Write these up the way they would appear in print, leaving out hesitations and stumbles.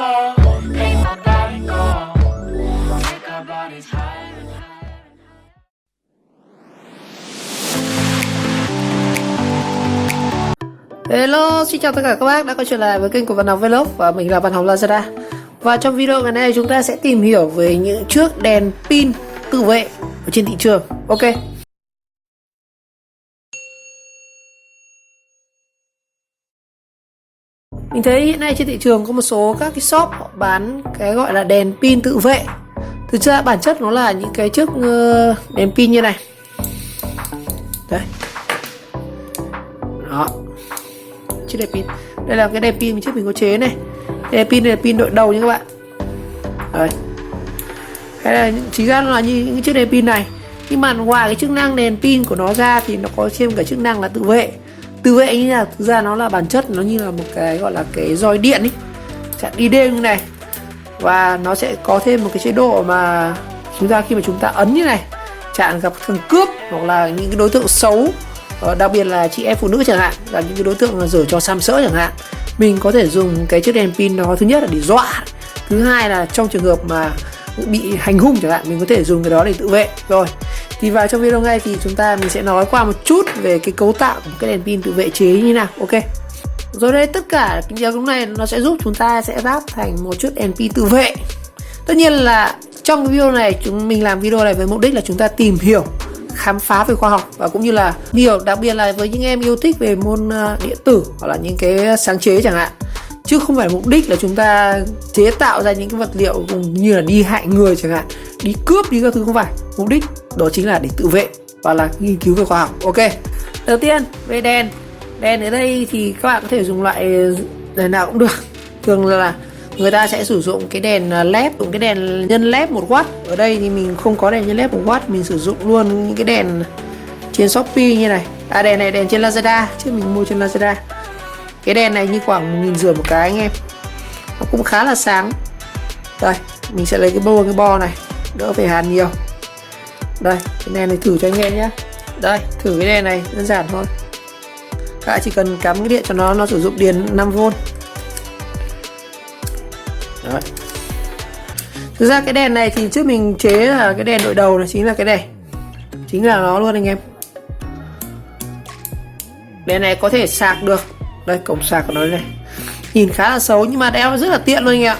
fall, make my body go, make our bodies higher and higher. Hello, xin chào tất cả các bác đã quay trở lại với kênh của Văn Học Vlog và mình là Văn Học Lazada. Và trong video ngày nay chúng ta sẽ tìm hiểu về những chiếc đèn pin tự vệ ở trên thị trường. Ok. Mình thấy hiện nay trên thị trường có một số các cái shop họ bán cái gọi là đèn pin tự vệ. Thực ra bản chất nó là những cái chiếc đèn pin như này. Đấy. Đó. Chiếc đèn pin. Đây là cái đèn pin trước mình có chế này. Đèn pin này là pin đội đầu nha các bạn. Đấy. Hay là chính ra nó là như những chiếc đèn pin này. Nhưng mà ngoài cái chức năng đèn pin của nó ra thì nó có thêm cả chức năng là tự vệ. Tự vệ như là thực ra nó là bản chất nó như là một cái gọi là cái roi điện ấy, chẳng đi đêm như này, và nó sẽ có thêm một cái chế độ mà chúng ta khi mà chúng ta ấn như này, chẳng gặp thằng cướp hoặc là những cái đối tượng xấu, đặc biệt là chị em phụ nữ chẳng hạn, và những cái đối tượng giở trò sàm sỡ chẳng hạn, mình có thể dùng cái chiếc đèn pin đó, thứ nhất là để dọa, thứ hai là trong trường hợp mà bị hành hung chẳng hạn, mình có thể dùng cái đó để tự vệ. Rồi thì vào trong video này thì mình sẽ nói qua một chút về cái cấu tạo của cái đèn pin tự vệ chế như nào. Ok. Rồi đây tất cả những điều này nó sẽ giúp chúng ta sẽ ráp thành một chiếc đèn pin tự vệ. Tất nhiên là trong cái video này mình làm video này với mục đích là chúng ta tìm hiểu, khám phá về khoa học và cũng như là nhiều, đặc biệt là với những em yêu thích về môn điện tử hoặc là những cái sáng chế chẳng hạn, chứ không phải mục đích là chúng ta chế tạo ra những cái vật liệu cũng như là đi hại người chẳng hạn, đi cướp đi các thứ, không phải. Mục đích đó chính là để tự vệ và là nghiên cứu về khoa học. Ok. Đầu tiên về đèn ở đây thì các bạn có thể dùng loại đèn nào cũng được. Thường là người ta sẽ sử dụng cái đèn led, dùng cái đèn nhân led 1W. Ở đây thì mình không có đèn nhân led 1W, mình sử dụng luôn những cái đèn trên Shopee như này. Đèn này đèn trên Lazada, chứ mình mua trên Lazada. Cái đèn này như khoảng 1.500 một cái anh em, nó cũng khá là sáng. Đây mình sẽ lấy cái bo này, đỡ phải hàn nhiều. Đây cái đèn này thử cho anh em nhé. Đây thử cái đèn này đơn giản thôi, các bạn chỉ cần cắm cái điện cho nó sử dụng điện 5V. Đấy. Thực ra cái đèn này thì trước mình chế là cái đèn đội đầu này, chính là cái này, chính là nó luôn anh em. Đèn này có thể sạc được. Đây cổng sạc của nó này, nhìn khá là xấu nhưng mà đeo rất là tiện luôn anh ạ.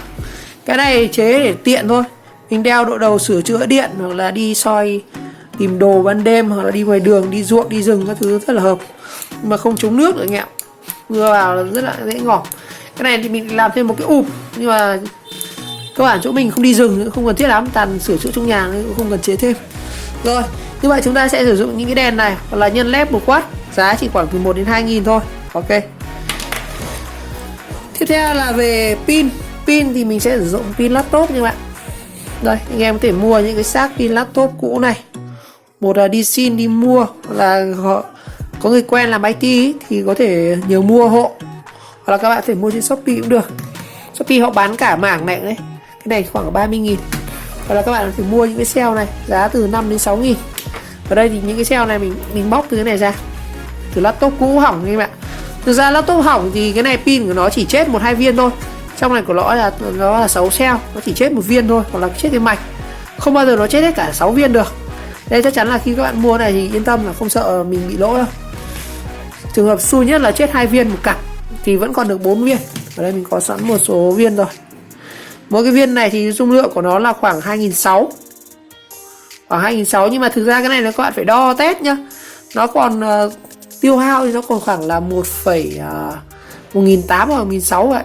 Cái này chế để tiện thôi, mình đeo đội đầu sửa chữa điện hoặc là đi soi tìm đồ ban đêm, hoặc là đi ngoài đường, đi ruộng, đi rừng các thứ rất là hợp, mà không chống nước nữa anh ạ, vừa vào là rất là dễ ngỏm. Cái này thì mình làm thêm một cái ụp, nhưng mà các bạn chỗ mình không đi rừng, không cần thiết lắm, toàn sửa chữa trong nhà cũng không cần chế thêm. Rồi như vậy chúng ta sẽ sử dụng những cái đèn này hoặc là nhân led 1W, giá chỉ khoảng từ 1 đến 2.000 thôi. Ok. Tiếp theo là về pin thì mình sẽ sử dụng pin laptop như bạn. Đây anh em có thể mua những cái xác pin laptop cũ này, một là đi xin đi mua, là họ có người quen làm IT ý, thì có thể nhờ mua hộ, hoặc là các bạn có thể mua trên Shopee cũng được. Shopee họ bán cả mảng này đấy, cái này khoảng 30.000, hoặc là các bạn có thể mua những cái sale này giá từ 5 đến 6.000. Ở đây thì những cái sale này mình bóc từ cái này ra, từ laptop cũ hỏng các bạn. Thực ra laptop hỏng thì cái này pin của nó chỉ chết 1-2 viên thôi, trong này của nó là 6 cell, nó chỉ chết 1 viên thôi, hoặc là chết cái mạch, không bao giờ nó chết hết cả 6 viên được. Đây chắc chắn là khi các bạn mua này thì yên tâm là không sợ mình bị lỗ đâu. Trường hợp xui nhất là chết 2 viên một cặp thì vẫn còn được 4 viên. Ở đây mình có sẵn một số viên rồi. Mỗi cái viên này thì dung lượng của nó là khoảng 2.600, khoảng 2.600, nhưng mà thực ra cái này là các bạn phải đo test nhá. Nó còn tiêu hao thì nó còn khoảng là 1.800 hoặc 1.600 vậy.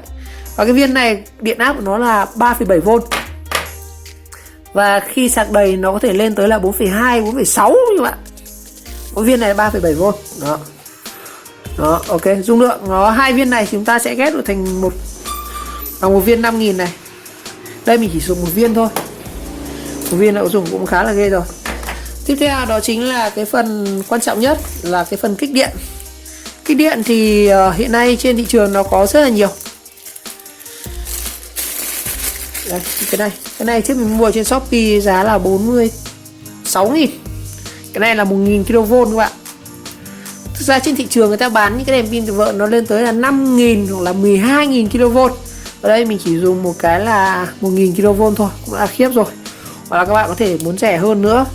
Và cái viên này điện áp của nó là 3,7V, và khi sạc đầy nó có thể lên tới là 4,2, 4,6 các bạn. Mỗi viên này 3,7V. Đó, ok. Dung lượng nó 2 viên này chúng ta sẽ ghép được thành một viên 5.000 này. Đây mình chỉ dùng 1 viên thôi. Một viên đã dùng cũng khá là ghê rồi. Tiếp theo đó chính là cái phần quan trọng nhất là cái phần kích điện. Kích điện thì hiện nay trên thị trường nó có rất là nhiều. Đây, cái này trước mình mua trên Shopee giá là 46.000. Cái này là 1.000 kV các bạn. Thực ra trên thị trường người ta bán những cái đèn pin tự vệ nó lên tới là 5.000 hoặc là 12.000 kV. Ở đây mình chỉ dùng một cái là 1000 kV thôi cũng đã khiếp rồi. Hoặc là các bạn có thể muốn rẻ hơn nữa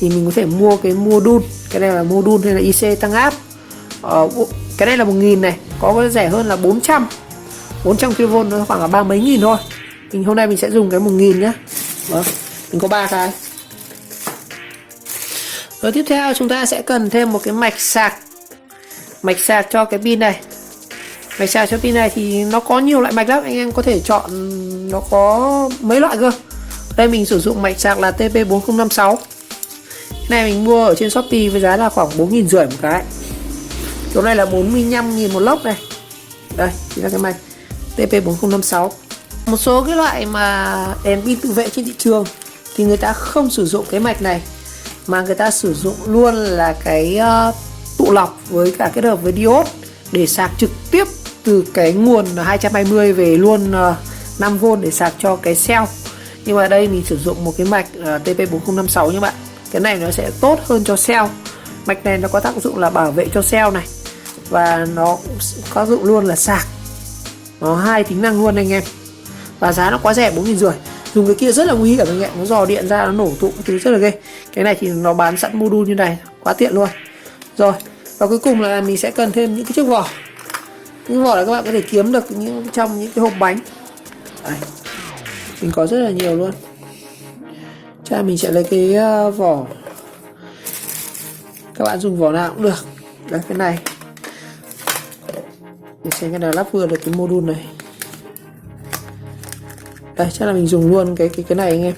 thì mình có thể mua cái module. Cái này là module hay là IC tăng áp. Cái này là 1000 này, có rẻ hơn là 400 kV, nó khoảng là 30 mấy nghìn thôi. Hôm nay mình sẽ dùng cái 1000 nhá. Vâng, mình có 3 cái. Rồi tiếp theo chúng ta sẽ cần thêm một cái mạch sạc cho cái pin này. Mạch sạc cho pin này thì nó có nhiều loại mạch lắm, anh em có thể chọn, nó có mấy loại cơ. Đây mình sử dụng mạch sạc là TP4056. Cái này mình mua ở trên Shopee với giá là khoảng 4.500 một cái. Chỗ này là 45.000 một lốc này. Đây, chính là cái mạch TP4056. Một số cái loại mà đèn pin tự vệ trên thị trường thì người ta không sử dụng cái mạch này, mà người ta sử dụng luôn là cái tụ lọc với cả kết hợp với diode để sạc trực tiếp từ cái nguồn 220 về luôn 5V để sạc cho cái cell. Nhưng mà đây mình sử dụng một cái mạch TP4056 nhé bạn. Cái này nó sẽ tốt hơn cho cell. Mạch này nó có tác dụng là bảo vệ cho cell này, và nó có tác dụng luôn là sạc. Nó hai tính năng luôn anh em. Và giá nó quá rẻ, 4.500. Dùng cái kia rất là nguy hiểm anh em, nó dò điện ra nó nổ tụ thứ rất là ghê. Cái này thì nó bán sẵn module như này, quá tiện luôn. Rồi, và cuối cùng là mình sẽ cần thêm những cái chiếc vỏ. Những vỏ là các bạn có thể kiếm được trong những cái hộp bánh. Đây, mình có rất là nhiều luôn. Cha mình sẽ lấy cái vỏ, các bạn dùng vỏ nào cũng được. Đây, cái này mình xem cái nào lắp vừa được cái module này. Đây, chắc là mình dùng luôn cái này anh em.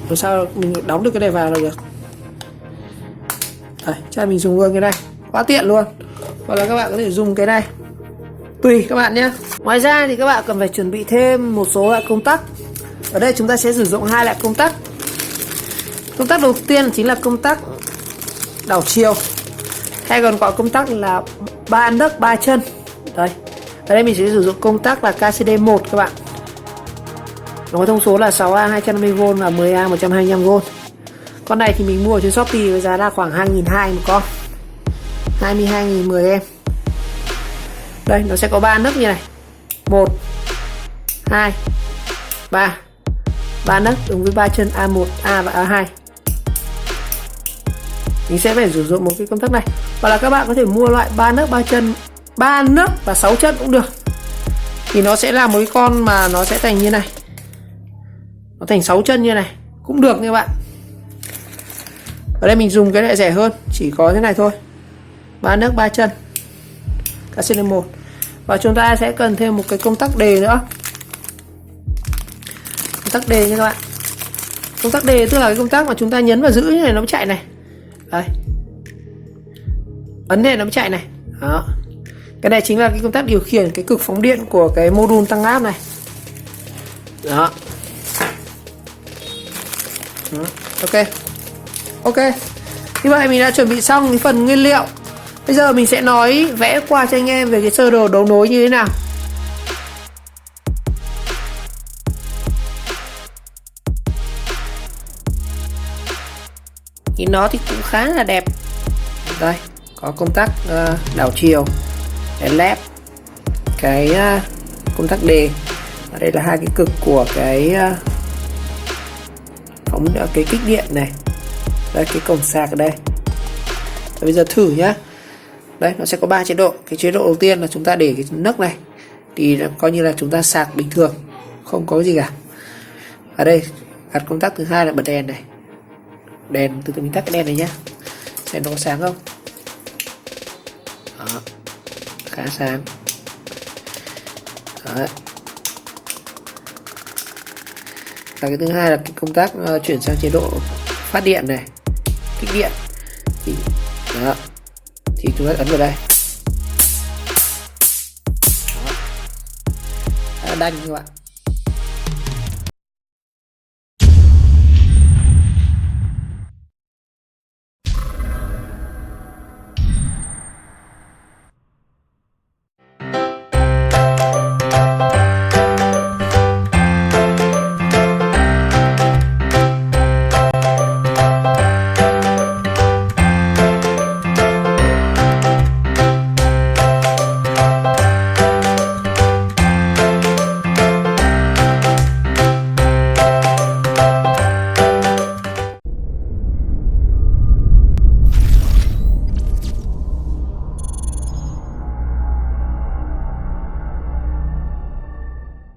Làm sao mình đóng được cái này vào là được. Đây, chắc là mình dùng luôn cái này, quá tiện luôn. Hoặc là các bạn có thể dùng cái này, tùy các bạn nhé. Ngoài ra thì các bạn cần phải chuẩn bị thêm một số loại công tắc. Ở đây chúng ta sẽ sử dụng hai loại công tắc. Công tắc đầu tiên chính là công tắc đảo chiều, hay còn gọi công tắc là 3 nấc 3 chân. Đây, ở đây mình sẽ sử dụng công tắc là KCD1 các bạn. Nó có thông số là 6A 250V và 10A 125V. Con này thì mình mua ở trên Shopee với giá là khoảng 2.200 một con, 22.000 10 em. Đây, nó sẽ có 3 nấc như này, 1, 2, 3. 3 nấc đúng với 3 chân A1, A và A2. Mình sẽ phải sử dụng một cái công tắc này. Hoặc là các bạn có thể mua loại 3 nấc 3 chân, 3 nấc và 6 chân cũng được. Thì nó sẽ là một cái con mà nó sẽ thành như này, nó thành 6 chân như này cũng được nha bạn. Ở đây mình dùng cái này rẻ hơn, chỉ có thế này thôi, 3 nấc 3 chân KCD1. Và chúng ta sẽ cần thêm một cái công tắc đề nữa. Công tắc đề nha các bạn. Công tắc đề tức là cái công tắc mà chúng ta nhấn và giữ như này nó mới chạy này. Đây, ấn này nó mới chạy này. Đó, cái này chính là cái công tắc điều khiển cái cực phóng điện của cái module tăng áp này. Đó. Ok, như vậy mình đã chuẩn bị xong cái phần nguyên liệu. Bây giờ mình sẽ nói vẽ qua cho anh em về cái sơ đồ đấu nối như thế nào. Thì nó thì cũng khá là đẹp. Đây, có công tắc đảo chiều, đèn led, cái công tắc đề. Ở đây là hai cái cực của cái phóng cái kích điện này. Đây, cái cổng sạc ở đây. Và bây giờ thử nhá. Đây, nó sẽ có 3 chế độ. Cái chế độ đầu tiên là chúng ta để cái nấc này thì coi như là chúng ta sạc bình thường, không có gì cả. Ở đây đặt công tắc thứ hai là bật đèn này. Đèn, từ từ mình tắt cái đèn này nhé, xem nó có sáng không. Đó, khá sáng. Đó. Và cái thứ hai là cái công tắc chuyển sang chế độ phát điện này, kích điện. Thì đó, thì chúng ta ấn vào đây. Đó, đanh các bạn.